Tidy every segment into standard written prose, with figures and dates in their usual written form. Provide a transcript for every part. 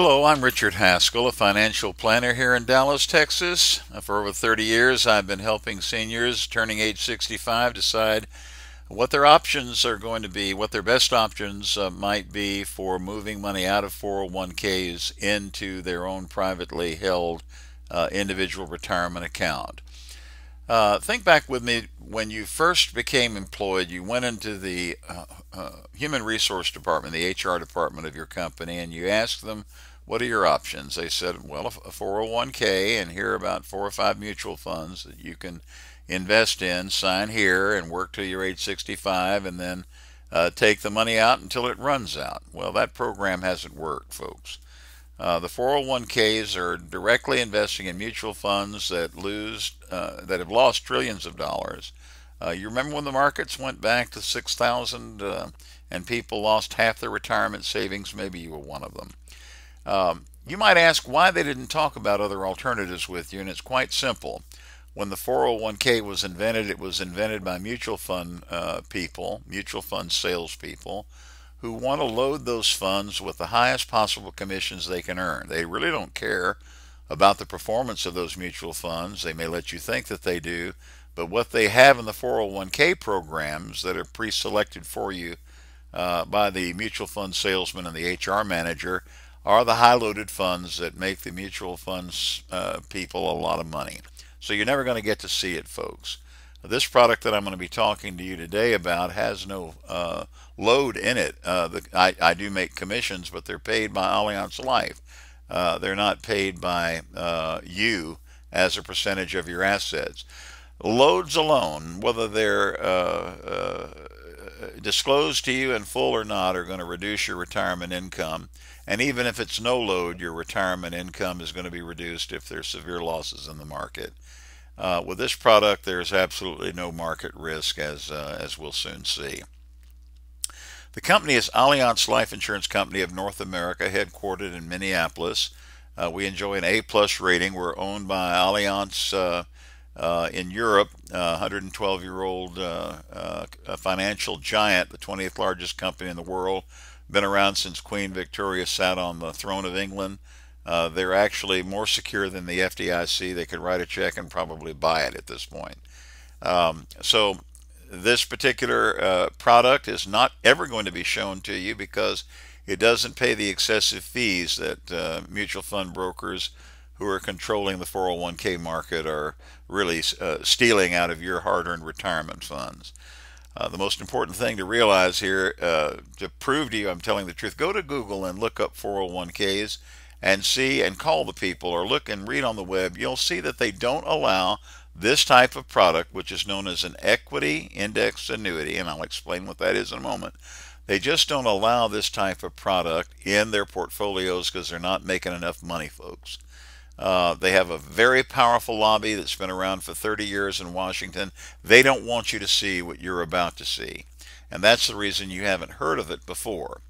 Hello, I'm Richard Haskell, a financial planner here in Dallas, Texas. For over 30 years, I've been helping seniors turning age 65 decide what their options are going to be, what their best options might be for moving money out of 401ks into their own privately held individual retirement account. Think back with me when you first became employed, you went into the human resource department, the HR department of your company, and you asked them, what are your options? They said, well, a 401k, and here are about 4 or 5 mutual funds that you can invest in, sign here, and work till you're age 65, and then take the money out until it runs out. Well, that program hasn't worked, folks. The 401ks are directly investing in mutual funds that have lost trillions of dollars. You remember when the markets went back to 6,000 and people lost half their retirement savings? Maybe you were one of them. You might ask why they didn't talk about other alternatives with you, and it's quite simple. When the 401k was invented, it was invented by mutual fund people, mutual fund salespeople, who want to load those funds with the highest possible commissions they can earn. They really don't care about the performance of those mutual funds. They may let you think that they do, but what they have in the 401k programs that are pre-selected for you by the mutual fund salesman and the HR manager are the high-loaded funds that make the mutual funds people a lot of money. So you're never going to get to see it, folks. This product that I'm going to be talking to you today about has no load in it. I do make commissions, but they're paid by Allianz Life. They're not paid by you as a percentage of your assets. Loads alone, whether they're disclosed to you in full or not, are going to reduce your retirement income. And even if it's no load, your retirement income is going to be reduced if there's severe losses in the market. With this product, there's absolutely no market risk, as we'll soon see. The company is Allianz Life Insurance Company of North America, headquartered in Minneapolis. We enjoy an A+ rating. We're owned by Allianz in Europe, 112-year-old financial giant, the 20th largest company in the world. Been around since Queen Victoria sat on the throne of England. They're actually more secure than the FDIC. They could write a check and probably buy it at this point. So this particular product is not ever going to be shown to you because it doesn't pay the excessive fees that mutual fund brokers who are controlling the 401k market are really stealing out of your hard-earned retirement funds. The most important thing to realize here, to prove to you I'm telling the truth, go to Google and look up 401ks and see and call the people, or look and read on the web. You'll see that they don't allow this type of product, which is known as an equity index annuity, and I'll explain what that is in a moment. They just don't allow this type of product in their portfolios because they're not making enough money, folks. They have a very powerful lobby that's been around for 30 years in Washington. They don't want you to see what you're about to see. And that's the reason you haven't heard of it before.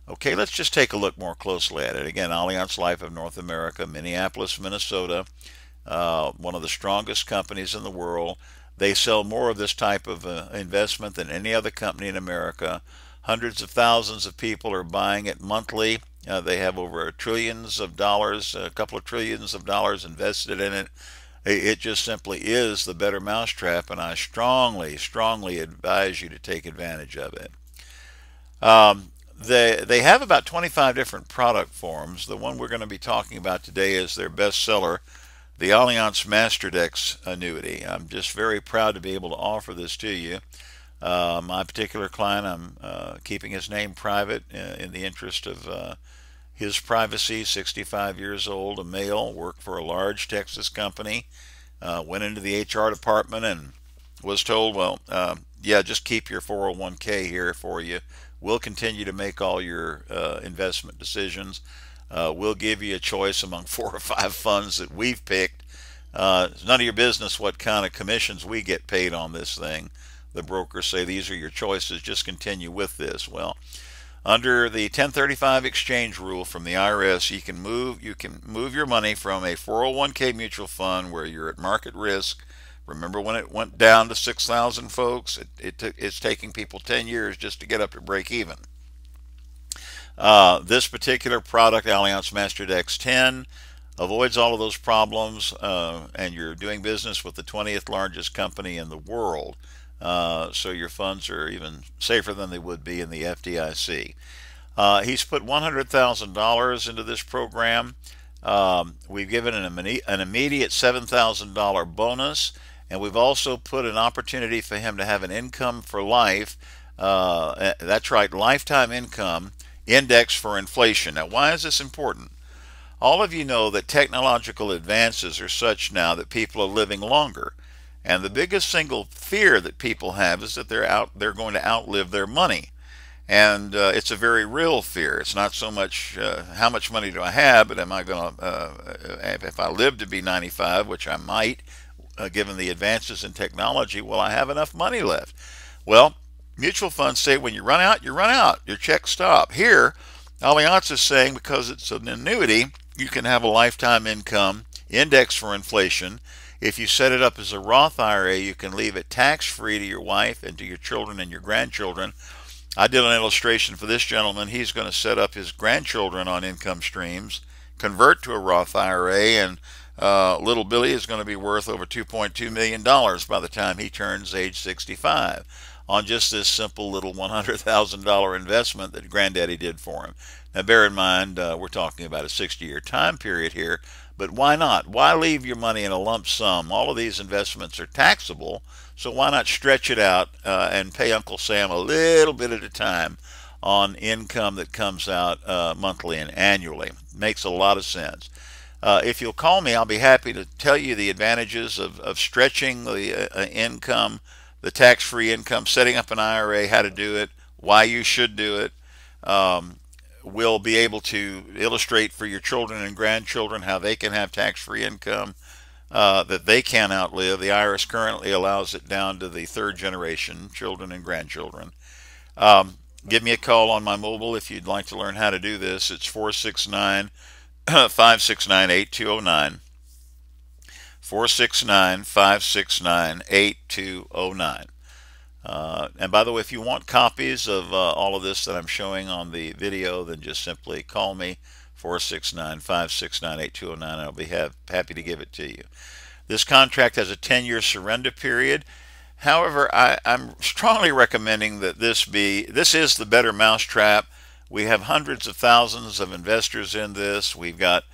Okay, let's just take a look more closely at it. Again, Allianz Life of North America, Minneapolis, Minnesota, one of the strongest companies in the world. They sell more of this type of investment than any other company in America. Hundreds of thousands of people are buying it monthly. They have over trillions of dollars, a couple of trillions of dollars invested in it. It just simply is the better mousetrap, and I strongly, strongly advise you to take advantage of it. They have about 25 different product forms. The one we're going to be talking about today is their bestseller, the Allianz MasterDex annuity. I'm just very proud to be able to offer this to you. My particular client, I'm keeping his name private in the interest of his privacy. 65 years old, a male, worked for a large Texas company, went into the HR department and was told, well, yeah, just keep your 401k here for you. We'll continue to make all your investment decisions. We'll give you a choice among 4 or 5 funds that we've picked. It's none of your business what kind of commissions we get paid on this thing. The brokers say these are your choices, just continue with this. Well, under the 1035 exchange rule from the IRS, you can move your money from a 401k mutual fund where you're at market risk. Remember when it went down to 6,000, folks? It's taking people 10 years just to get up to break even. This particular product, Allianz MasterDex 10, avoids all of those problems, and you're doing business with the 20th largest company in the world. So your funds are even safer than they would be in the FDIC. He's put $100,000 into this program. We've given an immediate $7,000 bonus, and we've also put an opportunity for him to have an income for life. That's right, lifetime income indexed for inflation. Now, why is this important? All of you know that technological advances are such now that people are living longer. And the biggest single fear that people have is that they're going to outlive their money. And it's a very real fear. It's not so much how much money do I have, but am I going to, if I live to be 95, which I might, given the advances in technology, will I have enough money left? Well, mutual funds say when you run out, you run out. Your checks stop. Here, Allianz is saying because it's an annuity, you can have a lifetime income indexed for inflation. If you set it up as a Roth IRA, you can leave it tax-free to your wife and to your children and your grandchildren. I did an illustration for this gentleman. He's going to set up his grandchildren on income streams, convert to a Roth IRA, and little Billy is going to be worth over $2.2 million by the time he turns age 65 on just this simple little $100,000 investment that Granddaddy did for him. Now bear in mind, we're talking about a 60-year time period here, but why not? Why leave your money in a lump sum? All of these investments are taxable, so why not stretch it out and pay Uncle Sam a little bit at a time on income that comes out monthly and annually? Makes a lot of sense. If you'll call me, I'll be happy to tell you the advantages of stretching the income, the tax-free income, setting up an IRA, how to do it, why you should do it. We'll be able to illustrate for your children and grandchildren how they can have tax-free income that they can outlive. The IRS currently allows it down to the third generation, children and grandchildren. Give me a call on my mobile if you'd like to learn how to do this. It's 469-569-8209. 469-569-8209. And by the way, if you want copies of all of this that I'm showing on the video, then just simply call me, 469-569-8209, and I'll be happy to give it to you. This contract has a 10-year surrender period. However, I'm strongly recommending that this is the better mousetrap. We have hundreds of thousands of investors in this. We've got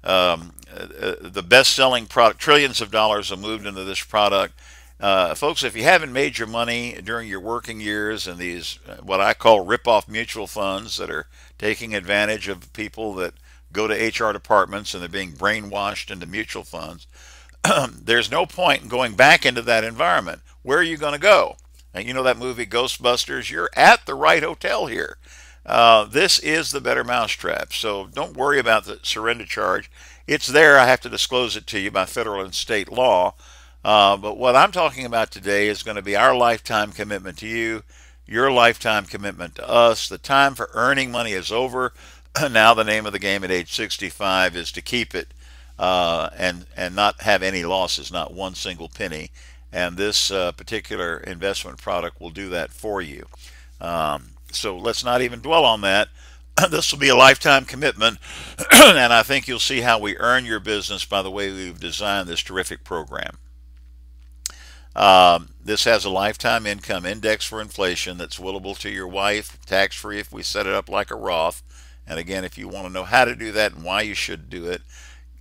the best-selling product. Trillions of dollars have moved into this product. Folks, if you haven't made your money during your working years in these what I call rip-off mutual funds that are taking advantage of people that go to HR departments and they're being brainwashed into mutual funds, there's no point in going back into that environment. Where are you going to go? And you know that movie Ghostbusters? You're at the right hotel here. This is the better mousetrap, so don't worry about the surrender charge. It's there. I have to disclose it to you by federal and state law. But what I'm talking about today is going to be our lifetime commitment to you, your lifetime commitment to us. The time for earning money is over. Now the name of the game at age 65 is to keep it and not have any losses, not one single penny. And this particular investment product will do that for you. So let's not even dwell on that. This will be a lifetime commitment, and I think you'll see how we earn your business by the way we've designed this terrific program. This has a lifetime income index for inflation that's willable to your wife, tax-free if we set it up like a Roth. And again, if you want to know how to do that and why you should do it,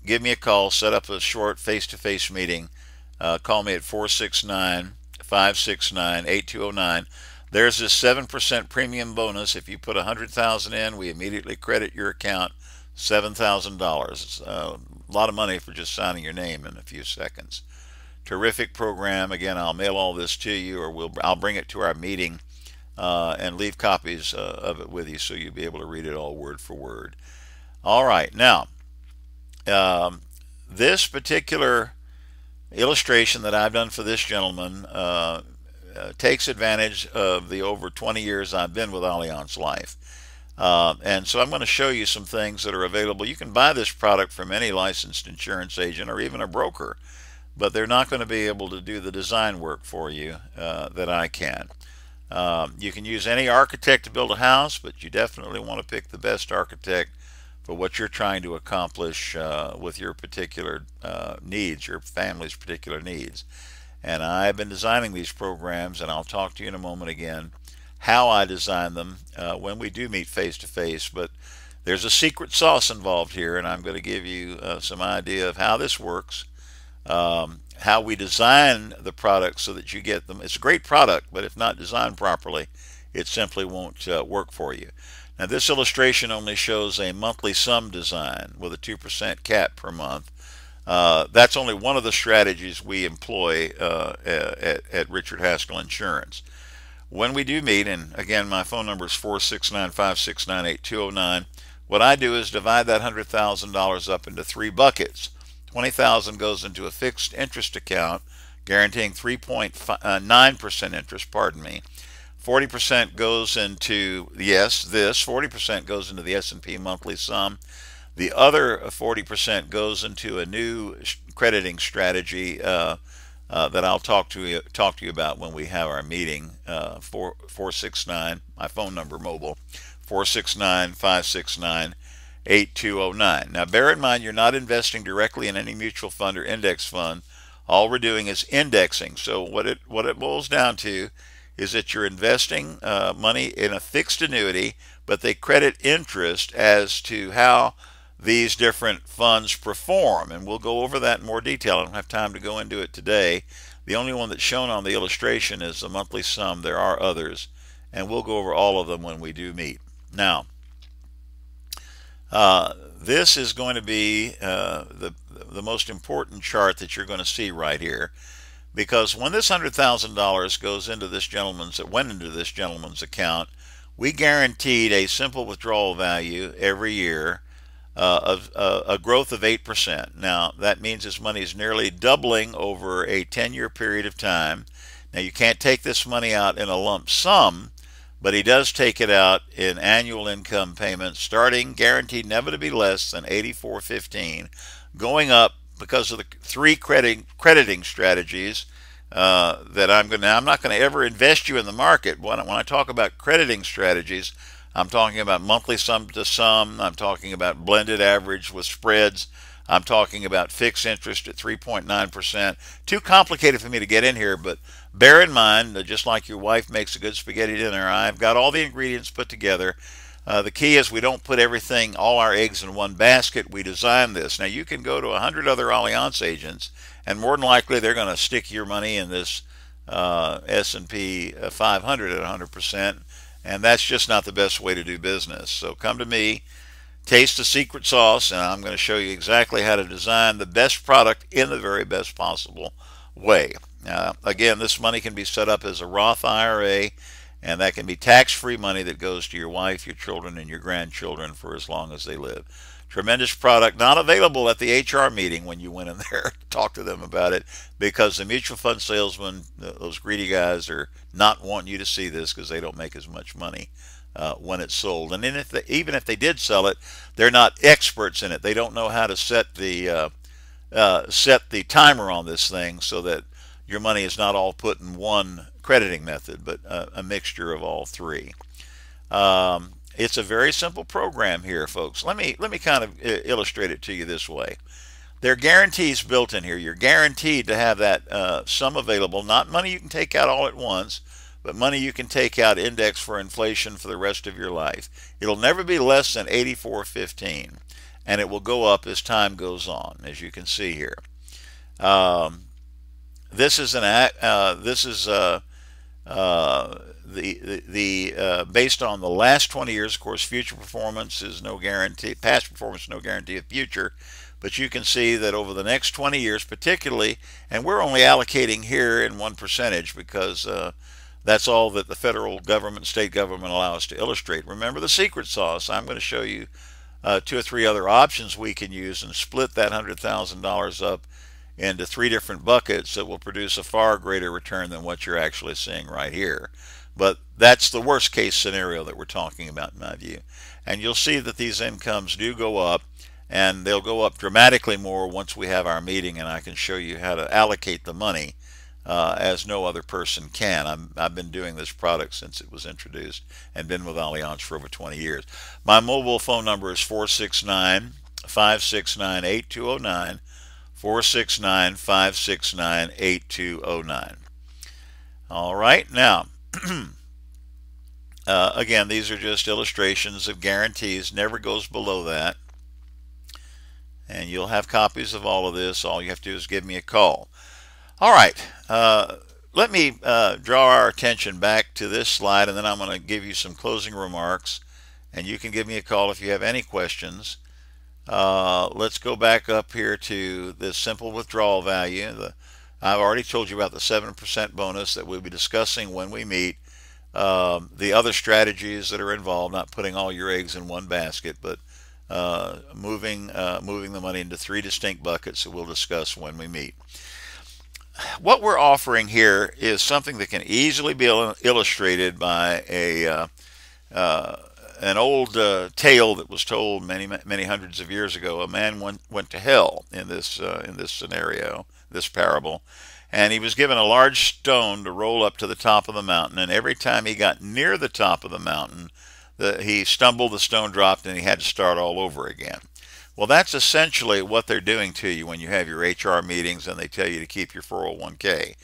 give me a call, set up a short face-to-face meeting. Call me at 469-569-8209. There's this 7% premium bonus. If you put $100,000 in, we immediately credit your account $7,000. It's a lot of money for just signing your name in a few seconds. Terrific program. Again, I'll mail all this to you, or I'll bring it to our meeting and leave copies of it with you so you'll be able to read it all word for word. All right, now this particular illustration that I've done for this gentleman takes advantage of the over 20 years I've been with Allianz Life. And so I'm going to show you some things that are available. You can buy this product from any licensed insurance agent or even a broker, but they're not going to be able to do the design work for you that I can. You can use any architect to build a house, but you definitely want to pick the best architect for what you're trying to accomplish with your particular needs, your family's particular needs. And I've been designing these programs, and I'll talk to you in a moment again how I design them when we do meet face to face. But there's a secret sauce involved here, and I'm going to give you some idea of how this works, how we design the product so that you get them. It's a great product, but if not designed properly, it simply won't work for you. Now, this illustration only shows a monthly sum design with a 2% cap per month. That's only one of the strategies we employ at Richard Haskell Insurance. When we do meet, and again, my phone number is 469-569-8209, what I do is divide that $100,000 up into three buckets. $20,000 goes into a fixed interest account, guaranteeing 3.9% interest, pardon me. 40% goes into, yes, this, 40% goes into the S&P monthly sum. The other 40% goes into a new crediting strategy that I'll talk to you about when we have our meeting. 469, my phone number mobile, 469-569-8209. Now, bear in mind, you're not investing directly in any mutual fund or index fund. All we're doing is indexing. So what it boils down to is that you're investing money in a fixed annuity, but they credit interest as to how these different funds perform, and we'll go over that in more detail. I don't have time to go into it today. The only one that's shown on the illustration is the monthly sum. There are others, and we'll go over all of them when we do meet. Now, this is going to be the most important chart that you're going to see right here, because when this $100,000 goes into this gentleman's, it went into this gentleman's account, we guaranteed a simple withdrawal value every year of a growth of 8%. Now, that means his money is nearly doubling over a 10-year period of time. Now, you can't take this money out in a lump sum, but he does take it out in annual income payments, starting guaranteed never to be less than $84.15, going up because of the three crediting strategies that I'm not going to ever invest you in the market. When I talk about crediting strategies, I'm talking about monthly sum to sum. I'm talking about blended average with spreads. I'm talking about fixed interest at 3.9%. Too complicated for me to get in here, but bear in mind that just like your wife makes a good spaghetti dinner, I've got all the ingredients put together. The key is we don't put everything, all our eggs in one basket. We design this. Now, you can go to 100 other Allianz agents, and more than likely they're going to stick your money in this S&P 500 at 100%. And that's just not the best way to do business. So come to me, taste the secret sauce, and I'm going to show you exactly how to design the best product in the very best possible way. Again, this money can be set up as a Roth IRA, and that can be tax-free money that goes to your wife, your children, and your grandchildren for as long as they live. Tremendous product, not available at the HR meeting when you went in there to talk to them about it, because the mutual fund salesmen, those greedy guys, are not wanting you to see this because they don't make as much money when it's sold. And then even if they did sell it, they're not experts in it. They don't know how to set the timer on this thing so that your money is not all put in one crediting method, but a mixture of all three. It's a very simple program here, folks. Let me kind of illustrate it to you this way. There are guarantees built in here. You're guaranteed to have that sum available, not money you can take out all at once, but money you can take out indexed for inflation for the rest of your life. It'll never be less than $84.15, and it will go up as time goes on, as you can see here. This is based on the last 20 years. Of course, future performance is no guarantee, past performance no guarantee of future, but you can see that over the next 20 years particularly, and we're only allocating here in 1% because that's all that the federal government, state government allow us to illustrate. Remember the secret sauce. I'm going to show you 2 or 3 other options we can use and split that $100,000 up into 3 different buckets that will produce a far greater return than what you're actually seeing right here. But that's the worst case scenario that we're talking about in my view. And you'll see that these incomes do go up, and they'll go up dramatically more once we have our meeting and I can show you how to allocate the money as no other person can. I've been doing this product since it was introduced and been with Allianz for over 20 years. My mobile phone number is 469 569 8209. 469 569 8209. All right, now, again, these are just illustrations of guarantees, never goes below that. And you'll have copies of all of this. All you have to do is give me a call. All right, let me draw our attention back to this slide, and then I'm going to give you some closing remarks, and you can give me a call if you have any questions. Let's go back up here to this simple withdrawal value. I've already told you about the 7% bonus that we'll be discussing when we meet. The other strategies that are involved, not putting all your eggs in one basket, but moving the money into 3 distinct buckets that we'll discuss when we meet. What we're offering here is something that can easily be illustrated by an old tale that was told many hundreds of years ago. A man went to hell in this scenario, this parable, and he was given a large stone to roll up to the top of the mountain. And every time he got near the top of the mountain, he stumbled, the stone dropped, and he had to start all over again. Well, that's essentially what they're doing to you when you have your HR meetings and they tell you to keep your 401k.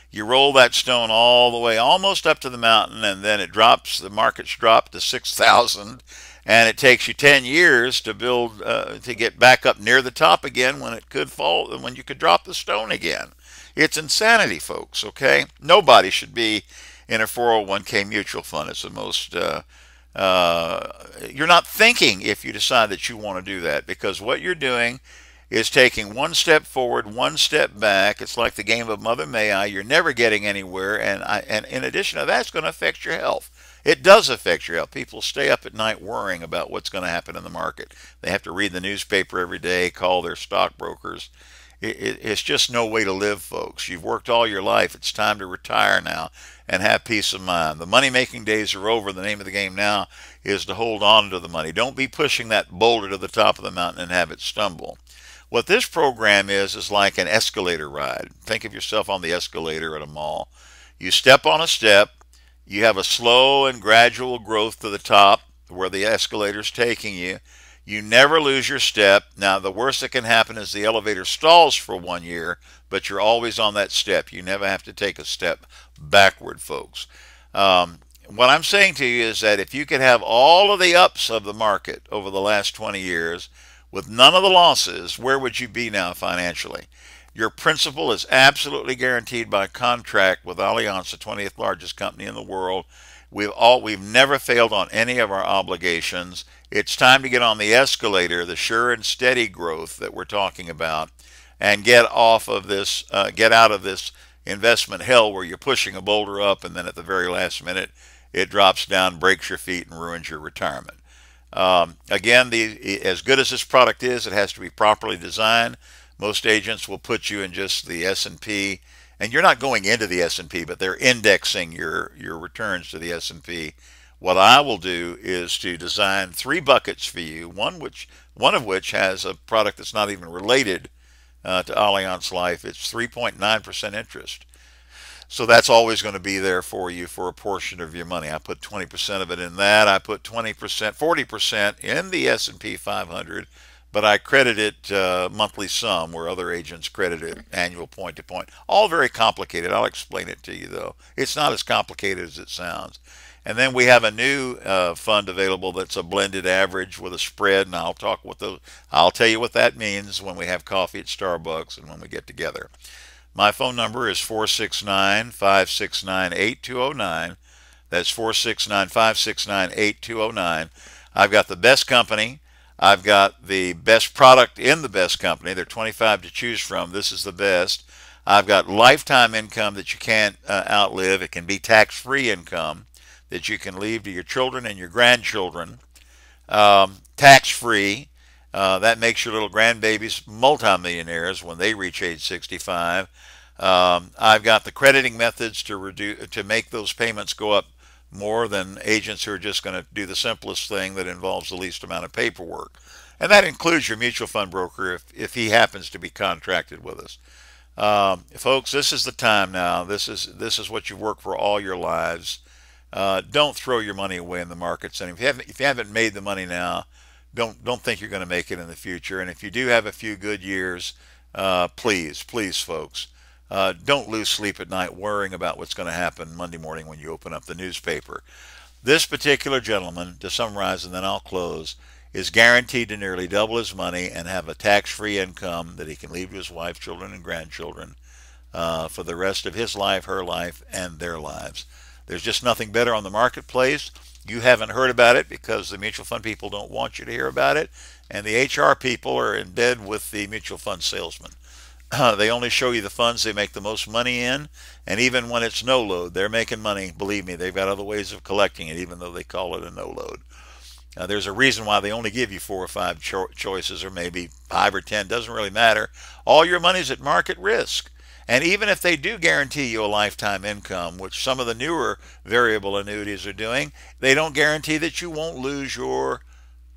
You roll that stone all the way almost up to the mountain, and then it drops, the market's dropped to 6,000, and it takes you 10 years to build, to get back up near the top again when it could fall, when you could drop the stone again. It's insanity, folks, okay? Nobody should be in a 401k mutual fund. It's the most, you're not thinking if you decide that you want to do that, because what you're doing is taking one step forward, one step back. It's like the game of Mother May I. You're never getting anywhere, and in addition to that, it's going to affect your health. It does affect your health. People stay up at night worrying about what's going to happen in the market. They have to read the newspaper every day, call their stockbrokers. It's just no way to live, folks. You've worked all your life. It's time to retire now and have peace of mind. The money-making days are over. The name of the game now is to hold on to the money. Don't be pushing that boulder to the top of the mountain and have it stumble. What this program is like an escalator ride. Think of yourself on the escalator at a mall. You step on a step. You have a slow and gradual growth to the top where the escalator's taking you. You never lose your step. Now, the worst that can happen is the elevator stalls for 1 year, but you're always on that step. You never have to take a step backward, folks. What I'm saying to you is that if you could have all of the ups of the market over the last 20 years with none of the losses, where would you be now financially? Your principal is absolutely guaranteed by contract with Allianz, the 20th largest company in the world. We've never failed on any of our obligations. It's time to get on the escalator, the sure and steady growth that we're talking about, and get off of this, get out of this investment hell where you're pushing a boulder up and then at the very last minute it drops down, breaks your feet, and ruins your retirement. Again, as good as this product is, it has to be properly designed. Most agents will put you in just the S&P, and you're not going into the S&P, but they're indexing your returns to the S&P. What I will do is to design 3 buckets for you, one of which has a product that's not even related to Allianz Life. It's 3.9% interest. So that's always going to be there for you for a portion of your money. I put 20% of it in that. I put 20%, 40% in the S&P 500, but I credit it monthly sum where other agents credit it annual point to point. All very complicated. I'll explain it to you, though. It's not as complicated as it sounds. And then we have a new fund available that's a blended average with a spread, and I'll tell you what that means when we have coffee at Starbucks and when we get together. My phone number is 469 569 8209. That's 469 569 8209. I've got the best company. I've got the best product in the best company. There are 25 to choose from. This is the best. I've got lifetime income that you can't outlive. It can be tax-free income that you can leave to your children and your grandchildren. Tax-free. That makes your little grandbabies multimillionaires when they reach age 65. I've got the crediting methods to make those payments go up more than agents who are just going to do the simplest thing that involves the least amount of paperwork. And that includes your mutual fund broker if he happens to be contracted with us. Folks, this is the time now. This is what you've worked for all your lives. Don't throw your money away in the markets. And if you haven't made the money now, don't think you're going to make it in the future. And if you do have a few good years, please, folks, don't lose sleep at night worrying about what's going to happen Monday morning when you open up the newspaper. This particular gentleman, to summarize and then I'll close, is guaranteed to nearly double his money and have a tax-free income that he can leave to his wife, children, and grandchildren for the rest of his life, her life, and their lives. There's just nothing better on the marketplace. You haven't heard about it because the mutual fund people don't want you to hear about it, and the HR people are in bed with the mutual fund salesmen. They only show you the funds they make the most money in, and even when it's no load, they're making money. Believe me, they've got other ways of collecting it, even though they call it a no load. There's a reason why they only give you 4 or 5 choices, or maybe 5 or 10, doesn't really matter. All your money's at market risk. And even if they do guarantee you a lifetime income, which some of the newer variable annuities are doing, they don't guarantee that you won't lose your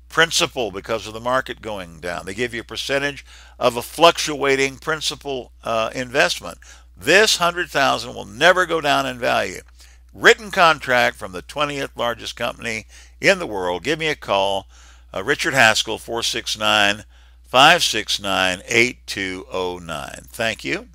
principal because of the market going down. They give you a percentage of a fluctuating principal investment. This 100,000 will never go down in value. Written contract from the 20th largest company in the world. Give me a call, Richard Haskell, 469-569-8209. Thank you.